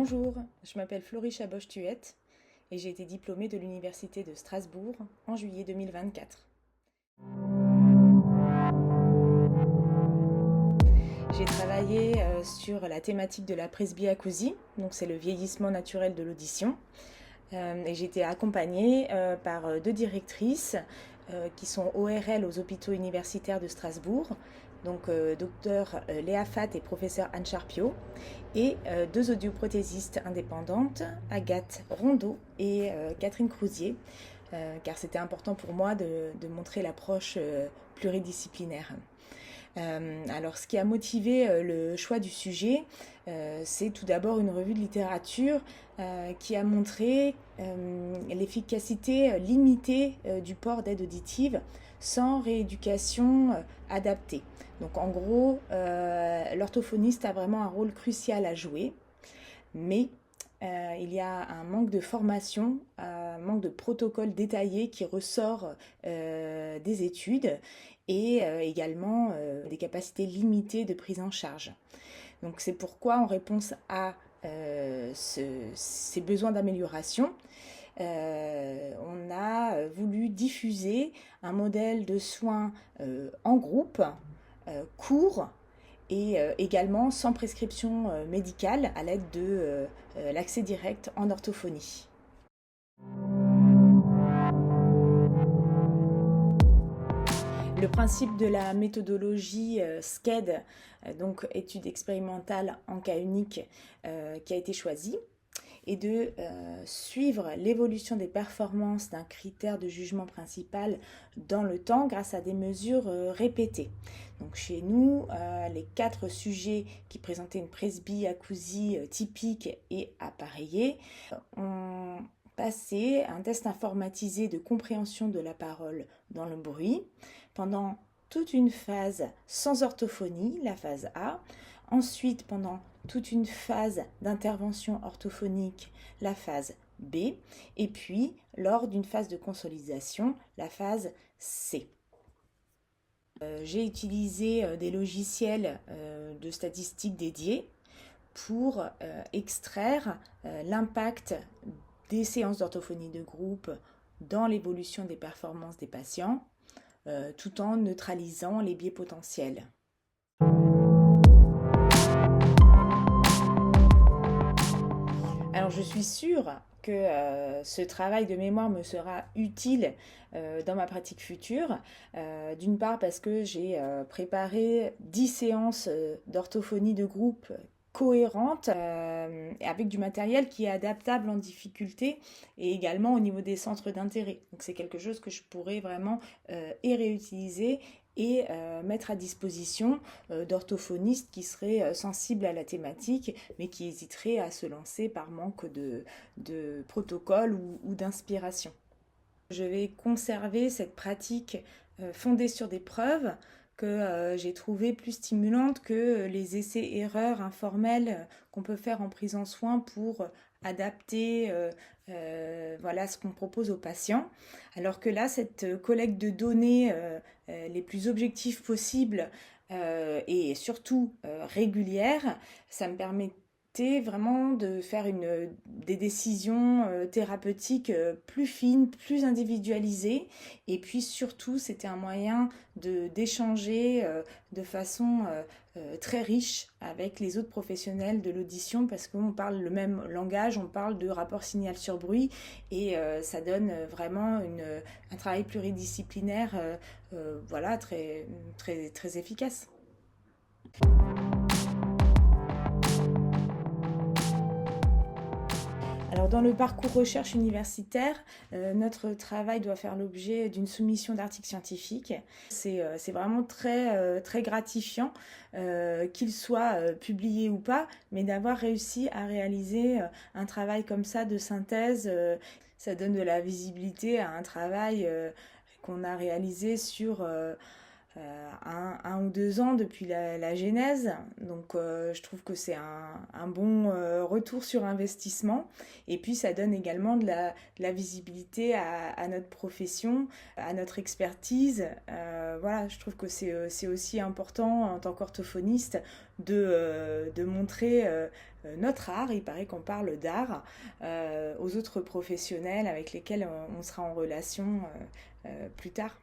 Bonjour, je m'appelle Florie Chaboch-Thuet et j'ai été diplômée de l'Université de Strasbourg en juillet 2024. J'ai travaillé sur la thématique de la presbyacousie, donc c'est le vieillissement naturel de l'audition. Et j'ai été accompagnée par deux directrices qui sont ORL aux hôpitaux universitaires de Strasbourg, donc docteur Léa Fatt et professeur Anne Charpiot, et deux audioprothésistes indépendantes, Agathe Rondeau et Catherine Crousier, car c'était important pour moi de montrer l'approche pluridisciplinaire. Alors, ce qui a motivé le choix du sujet, c'est tout d'abord une revue de littérature qui a montré l'efficacité limitée du port d'aide auditive sans rééducation adaptée. Donc, en gros, l'orthophoniste a vraiment un rôle crucial à jouer, mais il y a un manque de formation, un manque de protocole détaillé qui ressort des études et également des capacités limitées de prise en charge. Donc c'est pourquoi en réponse à ces besoins d'amélioration, on a voulu diffuser un modèle de soins en groupe, court, et également sans prescription médicale à l'aide de l'accès direct en orthophonie. Le principe de la méthodologie SCED, donc étude expérimentale en cas unique, qui a été choisi, est de suivre l'évolution des performances d'un critère de jugement principal dans le temps grâce à des mesures répétées. Donc chez nous, les 4 sujets qui présentaient une presbyacousie typique et appareillée ont passé un test informatisé de compréhension de la parole dans le bruit pendant toute une phase sans orthophonie, la phase A, ensuite pendant toute une phase d'intervention orthophonique, la phase B, et puis lors d'une phase de consolidation, la phase C. J'ai utilisé des logiciels de statistiques dédiés pour extraire l'impact des séances d'orthophonie de groupe dans l'évolution des performances des patients, tout en neutralisant les biais potentiels. Alors je suis sûre que ce travail de mémoire me sera utile dans ma pratique future. D'une part parce que j'ai préparé 10 séances d'orthophonie de groupe cohérentes avec du matériel qui est adaptable en difficulté et également au niveau des centres d'intérêt. Donc c'est quelque chose que je pourrais vraiment et réutiliser et mettre à disposition d'orthophonistes qui seraient sensibles à la thématique mais qui hésiteraient à se lancer par manque de protocole ou d'inspiration. Je vais conserver cette pratique fondée sur des preuves que j'ai trouvées plus stimulantes que les essais-erreurs informels qu'on peut faire en prise en soins pour adapter voilà, ce qu'on propose aux patients. Alors que là, cette collecte de données les plus objectives possibles et surtout régulière, ça me permet vraiment de faire des décisions thérapeutiques plus fines, plus individualisées. Et puis surtout, c'était un moyen d'échanger de façon très riche avec les autres professionnels de l'audition parce qu'on parle le même langage, on parle de rapport signal sur bruit et ça donne vraiment un travail pluridisciplinaire voilà, très, très, très efficace. Alors dans le parcours recherche universitaire, notre travail doit faire l'objet d'une soumission d'articles scientifiques. C'est vraiment très, très gratifiant qu'il soit publié ou pas, mais d'avoir réussi à réaliser un travail comme ça de synthèse, ça donne de la visibilité à un travail qu'on a réalisé sur un ou 2 ans depuis la genèse. Donc je trouve que c'est un bon retour sur investissement. Et puis ça donne également de la visibilité à notre profession, à notre expertise. Voilà, je trouve que c'est aussi important en tant qu'orthophoniste de montrer notre art. Il paraît qu'on parle d'art aux autres professionnels avec lesquels on sera en relation plus tard.